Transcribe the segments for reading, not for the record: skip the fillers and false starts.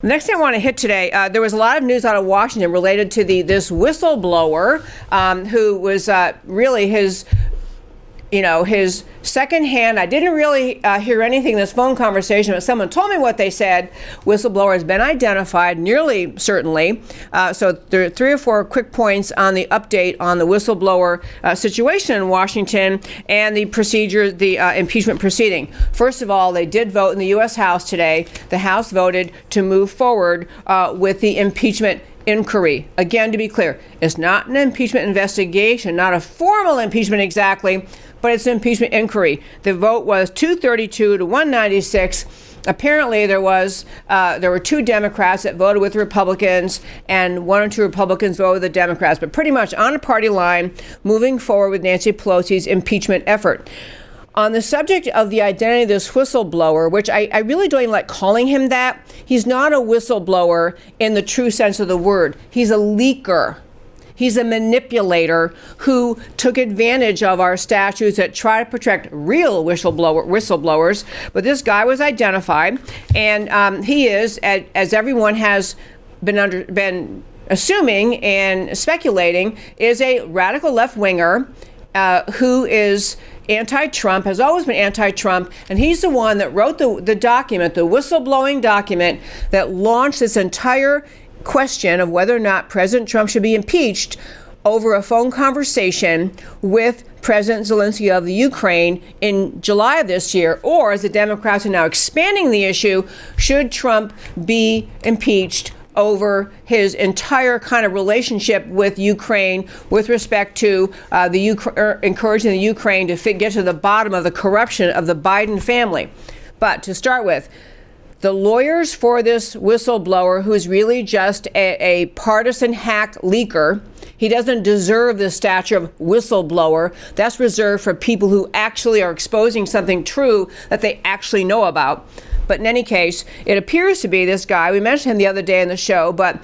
The next thing I want to hit today, there was a lot of news out of Washington related to this whistleblower who was really his secondhand. I didn't really hear anything in this phone conversation, but someone told me what they said. Whistleblower has been identified, nearly certainly. So there are 3 or 4 quick points on the update on the whistleblower situation in Washington and the procedure, the impeachment proceeding. First of all, they did vote in the U.S. House today. The House voted to move forward with the impeachment inquiry. Again, to be clear, it's not an impeachment investigation, not a formal impeachment exactly, but it's an impeachment inquiry. The vote was 232 to 196. Apparently, there were 2 Democrats that voted with Republicans, and 1 or 2 Republicans voted with the Democrats, but pretty much on a party line, moving forward with Nancy Pelosi's impeachment effort. On the subject of the identity of this whistleblower, which I really don't even like calling him that, he's not a whistleblower in the true sense of the word. He's a leaker. He's a manipulator who took advantage of our statutes that try to protect real whistleblowers. But this guy was identified, and he is, as everyone has been assuming and speculating, is a radical left-winger who is anti-Trump, has always been anti-Trump, and he's the one that wrote the document, the whistleblowing document that launched this entire question of whether or not President Trump should be impeached over a phone conversation with President Zelensky of the Ukraine in July of this year, or as the Democrats are now expanding the issue, should Trump be impeached over his entire kind of relationship with Ukraine with respect to encouraging the Ukraine to get to the bottom of the corruption of the Biden family. But to start with, the lawyers for this whistleblower, who is really just a partisan hack leaker, he doesn't deserve the stature of whistleblower. That's reserved for people who actually are exposing something true that they actually know about. But in any case, it appears to be this guy. We mentioned him the other day in the show, but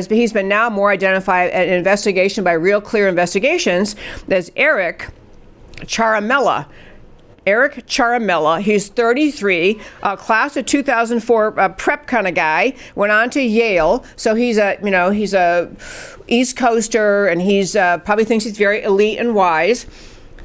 he's been now more identified at an investigation by Real Clear Investigations as Eric Ciaramella. Eric Ciaramella, he's 33, class of 2004, prep kind of guy, went on to Yale. So he's a East Coaster, and he's probably thinks he's very elite and wise.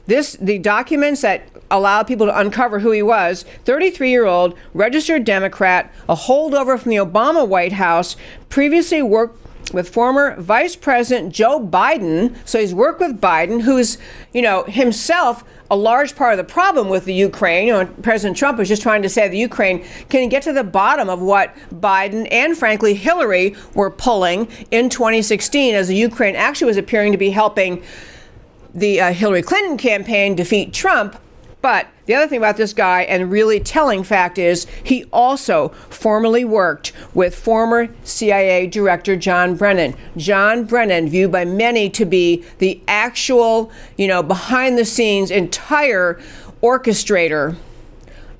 The documents that allow people to uncover who he was: 33-year-old, registered Democrat, a holdover from the Obama White House, previously worked with former Vice President Joe Biden. So he's worked with Biden, who's, himself a large part of the problem with the Ukraine. President Trump was just trying to say the Ukraine can get to the bottom of what Biden and, frankly, Hillary were pulling in 2016, as the Ukraine actually was appearing to be helping the Hillary Clinton campaign defeat Trump. But the other thing about this guy, and really telling fact, is he also formerly worked with former CIA Director John Brennan. John Brennan, viewed by many to be the actual, behind the scenes entire orchestrator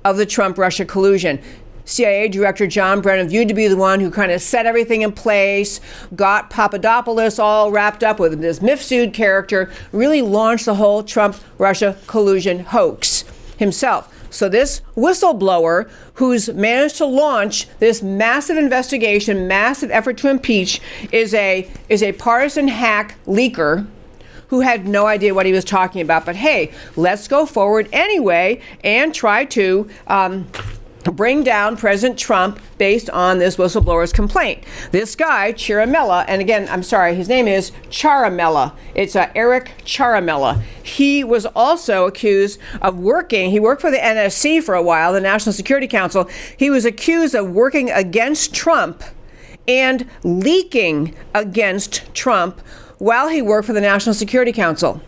of the Trump-Russia collusion. CIA Director John Brennan, viewed to be the one who kind of set everything in place, got Papadopoulos all wrapped up with this Mifsud character, really launched the whole Trump-Russia collusion hoax himself. So this whistleblower, who's managed to launch this massive investigation, massive effort to impeach, is a partisan hack leaker who had no idea what he was talking about. But hey, let's go forward anyway and try to bring down President Trump based on this whistleblower's complaint. This guy, Ciaramella, and again, I'm sorry, his name is Ciaramella. It's Eric Ciaramella. He was also accused of he worked for the NSC for a while, the National Security Council. He was accused of working against Trump and leaking against Trump while he worked for the National Security Council.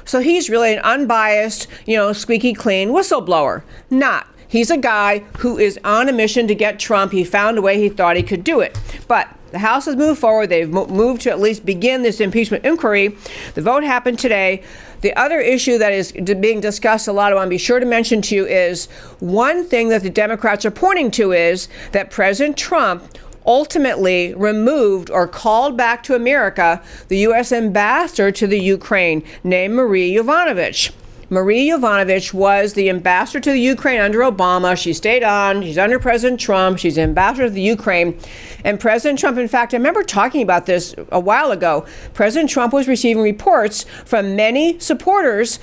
So he's really an unbiased, squeaky clean whistleblower. Not. He's a guy who is on a mission to get Trump. He found a way he thought he could do it. But the House has moved forward. They've moved to at least begin this impeachment inquiry. The vote happened today. The other issue that is being discussed a lot, I want to be sure to mention to you, is one thing that the Democrats are pointing to is that President Trump ultimately removed or called back to America the U.S. ambassador to the Ukraine named Marie Yovanovitch. Marie Yovanovitch was the ambassador to the Ukraine under Obama. She stayed on. She's under President Trump. She's ambassador to the Ukraine. And President Trump, in fact, I remember talking about this a while ago. President Trump was receiving reports from many supporters,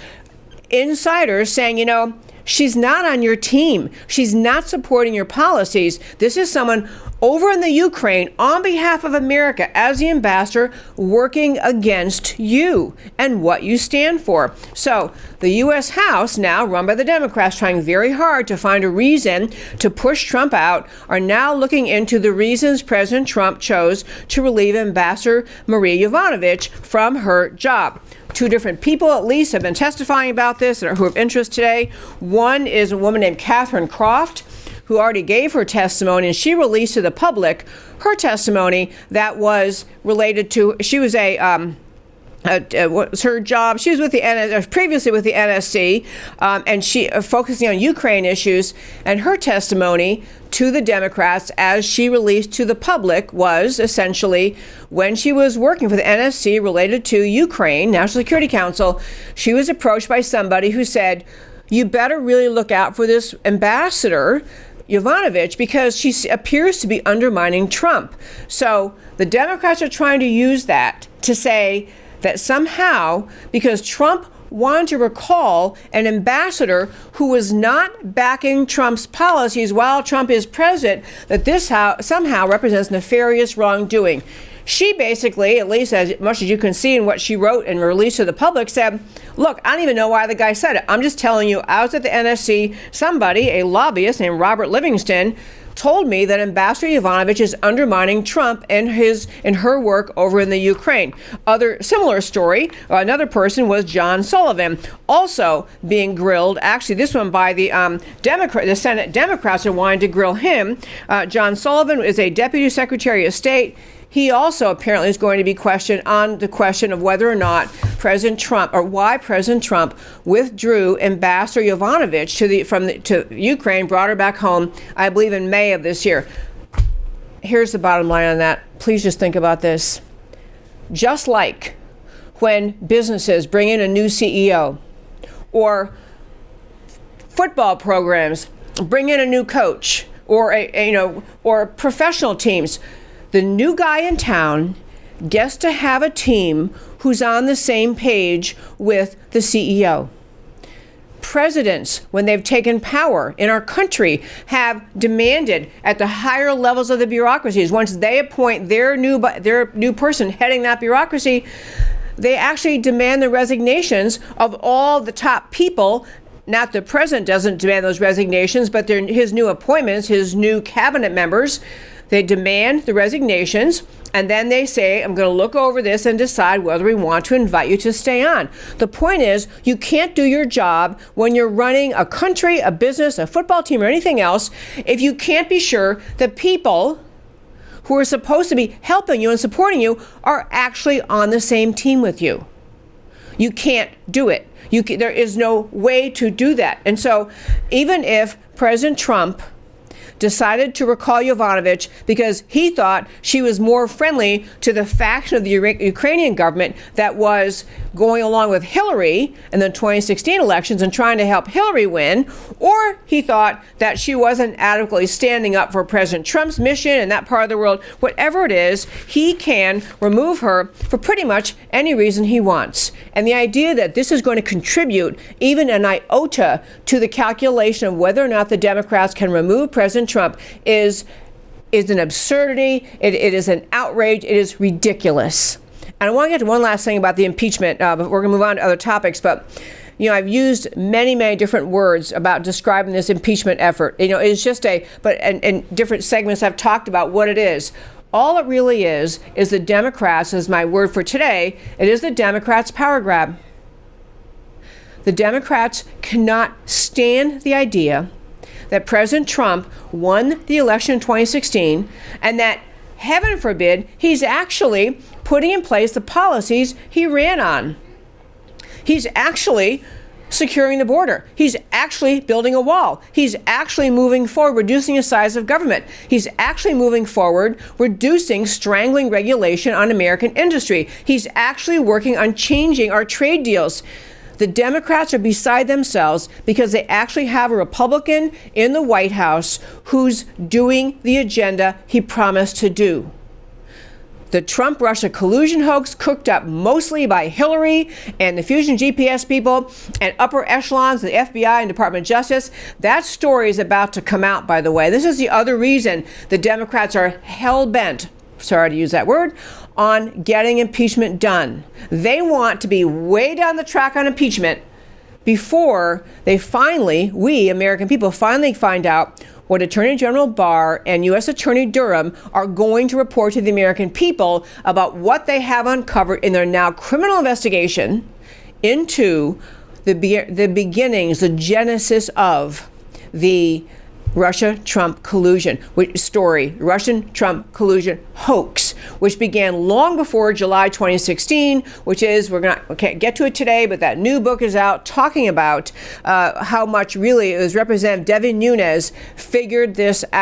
insiders, saying, you know, she's not on your team. She's not supporting your policies. This is someone over in the Ukraine on behalf of America as the ambassador working against you and what you stand for. So the U.S. House, now run by the Democrats, trying very hard to find a reason to push Trump out, are now looking into the reasons President Trump chose to relieve Ambassador Marie Yovanovitch from her job. Two different people, at least, have been testifying about this and who have interest today. One is a woman named Catherine Croft, who already gave her testimony, and she released to the public her testimony that was related to, she was what was her job? She was with the previously with the NSC, and she focusing on Ukraine issues. And her testimony to the Democrats, as she released to the public, was essentially when she was working for the NSC related to Ukraine, National Security Council, she was approached by somebody who said, "You better really look out for this ambassador Yovanovitch because she appears to be undermining Trump." So the Democrats are trying to use that to say that somehow, because Trump wanted to recall an ambassador who was not backing Trump's policies while Trump is president, that this somehow represents nefarious wrongdoing. She basically, at least as much as you can see in what she wrote and released to the public, said, look, I don't even know why the guy said it. I'm just telling you, I was at the NSC, somebody, a lobbyist named Robert Livingston, told me that Ambassador Yovanovitch is undermining Trump and her work over in the Ukraine. Other similar story, another person was John Sullivan, also being grilled. Actually, this one by the Senate Democrats are wanting to grill him. John Sullivan is a Deputy Secretary of State. He also apparently is going to be questioned on the question of whether or not President Trump, or why President Trump withdrew Ambassador Yovanovitch to Ukraine, brought her back home, I believe in May of this year. Here's the bottom line on that. Please just think about this. Just like when businesses bring in a new CEO, or football programs bring in a new coach, or or professional teams, the new guy in town gets to have a team who's on the same page with the CEO. Presidents, when they've taken power in our country, have demanded at the higher levels of the bureaucracies, once they appoint their new person heading that bureaucracy, they actually demand the resignations of all the top people. Not the president doesn't demand those resignations, but his new appointments, his new cabinet members. They demand the resignations, and then they say, I'm going to look over this and decide whether we want to invite you to stay on. The point is, you can't do your job when you're running a country, a business, a football team, or anything else if you can't be sure that people who are supposed to be helping you and supporting you are actually on the same team with you. You can't do it. There is no way to do that. And so even if President Trump decided to recall Yovanovitch because he thought she was more friendly to the faction of the Ukrainian government that was going along with Hillary in the 2016 elections and trying to help Hillary win, or he thought that she wasn't adequately standing up for President Trump's mission in that part of the world, whatever it is, he can remove her for pretty much any reason he wants. And the idea that this is going to contribute even an iota to the calculation of whether or not the Democrats can remove President Trump is an absurdity. It is an outrage. It is ridiculous. And I want to get to one last thing about the impeachment, but we're going to move on to other topics. But, I've used many, many different words about describing this impeachment effort. It's just and different segments I've talked about what it is. All it really is the Democrats, is my word for today, it is the Democrats' power grab. The Democrats cannot stand the idea that President Trump won the election in 2016 and that, heaven forbid, he's actually putting in place the policies he ran on. He's actually securing the border. He's actually building a wall. He's actually moving forward, reducing the size of government. He's actually moving forward, reducing strangling regulation on American industry. He's actually working on changing our trade deals. The Democrats are beside themselves because they actually have a Republican in the White House who's doing the agenda he promised to do. The Trump-Russia collusion hoax, cooked up mostly by Hillary and the Fusion GPS people and upper echelons of the FBI and Department of Justice, that story is about to come out, by the way. This is the other reason the Democrats are hell-bent, sorry to use that word, on getting impeachment done. They want to be way down the track on impeachment before they finally, we American people, finally find out what Attorney General Barr and U.S. Attorney Durham are going to report to the American people about what they have uncovered in their now criminal investigation into the beginnings, the genesis of the Russia-Trump collusion Russian-Trump collusion hoax, which began long before July 2016, which is, we can't get to it today, but that new book is out talking about how much really it was Representative Devin Nunes figured it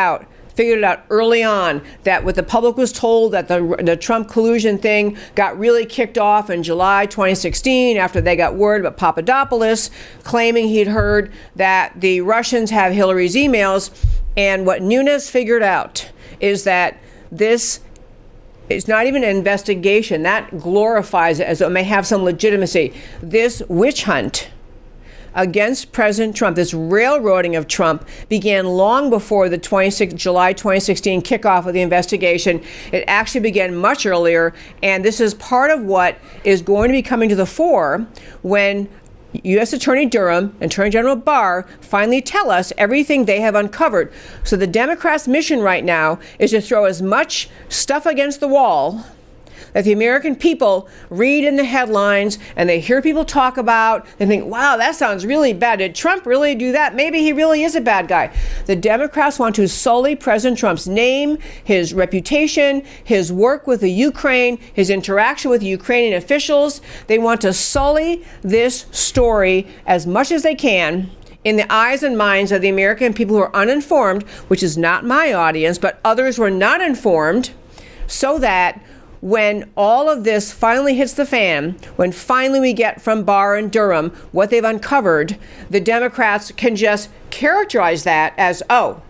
out early on, that what the public was told, that the Trump collusion thing got really kicked off in July 2016 after they got word about Papadopoulos claiming he'd heard that the Russians have Hillary's emails. And what Nunes figured out is that this is not even an investigation. That glorifies it as though it may have some legitimacy. This witch hunt against President Trump, this railroading of Trump, began long before the July 2016 kickoff of the investigation. It actually began much earlier, and this is part of what is going to be coming to the fore when U.S. Attorney Durham and Attorney General Barr finally tell us everything they have uncovered. So the Democrats' mission right now is to throw as much stuff against the wall that the American people read in the headlines and they hear people talk about and think, wow, that sounds really bad. Did Trump really do that? Maybe he really is a bad guy. The Democrats want to sully President Trump's name, his reputation, his work with the Ukraine, his interaction with Ukrainian officials. They want to sully this story as much as they can in the eyes and minds of the American people who are uninformed, which is not my audience, but others who are not informed, so that when all of this finally hits the fan, when finally we get from Barr and Durham what they've uncovered, the Democrats can just characterize that as, oh,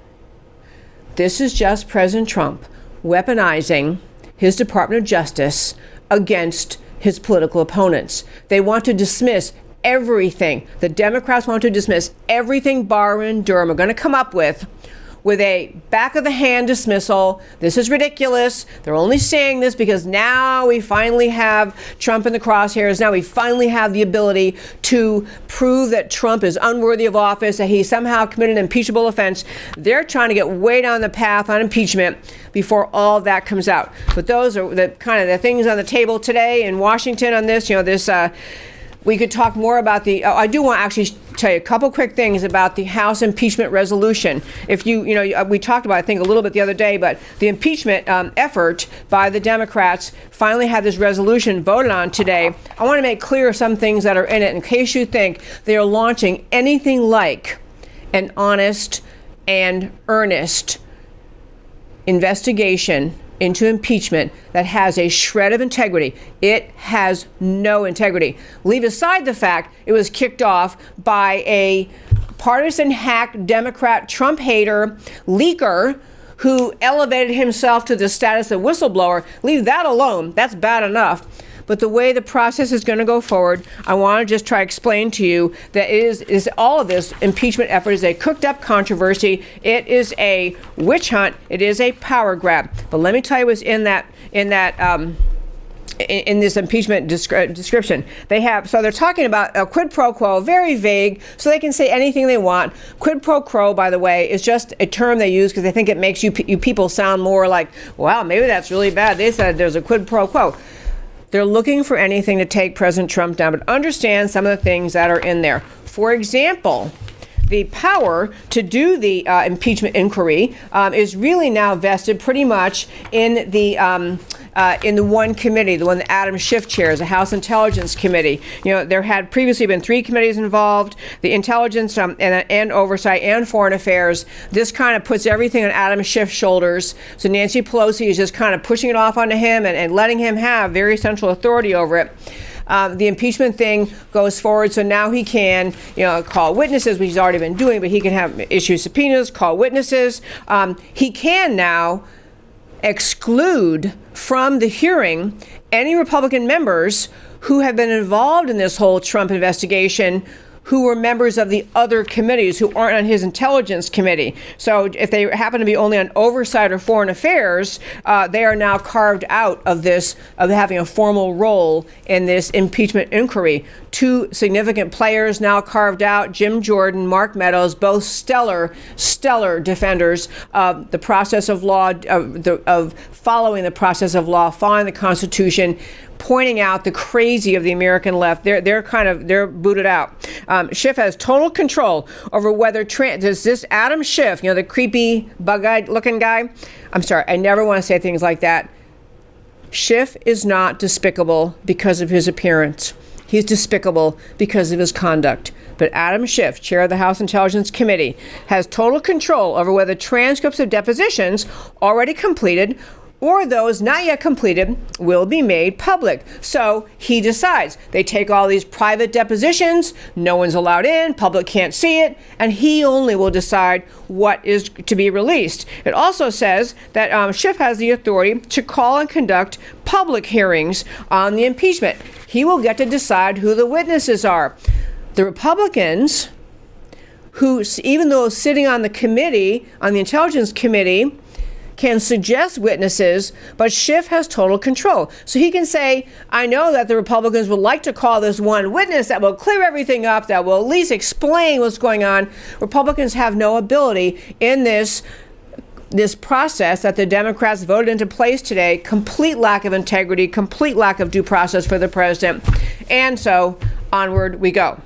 this is just President Trump weaponizing his Department of Justice against his political opponents. They want to dismiss everything. The Democrats want to dismiss everything Barr and Durham are going to come up with a back-of-the-hand dismissal. This is ridiculous. They're only saying this because now we finally have Trump in the crosshairs. Now we finally have the ability to prove that Trump is unworthy of office, that he somehow committed an impeachable offense. They're trying to get way down the path on impeachment before all of that comes out. But those are the kind of the things on the table today in Washington on this. We could talk more about I do want to actually tell you a couple quick things about the House impeachment resolution. If we talked about, I think, a little bit the other day, but the impeachment effort by the Democrats finally had this resolution voted on today. I want to make clear some things that are in it in case you think they are launching anything like an honest and earnest investigation into impeachment that has a shred of integrity. It has no integrity. Leave aside the fact it was kicked off by a partisan hack Democrat Trump hater leaker who elevated himself to the status of whistleblower. Leave that alone. That's bad enough. But the way the process is going to go forward, I want to just try to explain to you that is all of this impeachment effort is a cooked up controversy. It is a witch hunt. It is a power grab. But let me tell you what's in this impeachment description. So they're talking about a quid pro quo, very vague, so they can say anything they want. Quid pro quo, by the way, is just a term they use because they think it makes you people sound more like, wow, maybe that's really bad. They said there's a quid pro quo. They're looking for anything to take President Trump down, but understand some of the things that are in there. For example, the power to do the impeachment inquiry is really now vested pretty much in the one committee, the one that Adam Schiff chairs, the House Intelligence Committee. There had previously been 3 committees involved, the Intelligence and Oversight and Foreign Affairs. This kind of puts everything on Adam Schiff's shoulders. So Nancy Pelosi is just kind of pushing it off onto him and letting him have very central authority over it. the impeachment thing goes forward. So now he can, call witnesses, which he's already been doing, but he can issue subpoenas, call witnesses. He can now exclude from the hearing any Republican members who have been involved in this whole Trump investigation, who were members of the other committees who aren't on his intelligence committee. So if they happen to be only on oversight or foreign affairs, they are now carved out of this, of having a formal role in this impeachment inquiry. Two significant players now carved out: Jim Jordan, Mark Meadows, both stellar defenders of the process of law, of following the process of law, following the Constitution, pointing out the crazy of the American left. They're booted out. Schiff has total control over whether does this Adam Schiff, the creepy bug-eyed looking guy. I'm sorry, I never want to say things like that. Schiff is not despicable because of his appearance. He's despicable because of his conduct. But Adam Schiff, chair of the House Intelligence Committee, has total control over whether transcripts of depositions already completed or those not yet completed will be made public. So he decides. They take all these private depositions, no one's allowed in, public can't see it, and he only will decide what is to be released. It also says that Schiff has the authority to call and conduct public hearings on the impeachment. He will get to decide who the witnesses are. The Republicans, who, even though sitting on the committee, on the Intelligence Committee, can suggest witnesses, but Schiff has total control. So he can say, I know that the Republicans would like to call this one witness that will clear everything up, that will at least explain what's going on. Republicans have no ability in this process that the Democrats voted into place today. Complete lack of integrity, complete lack of due process for the president. And so onward we go.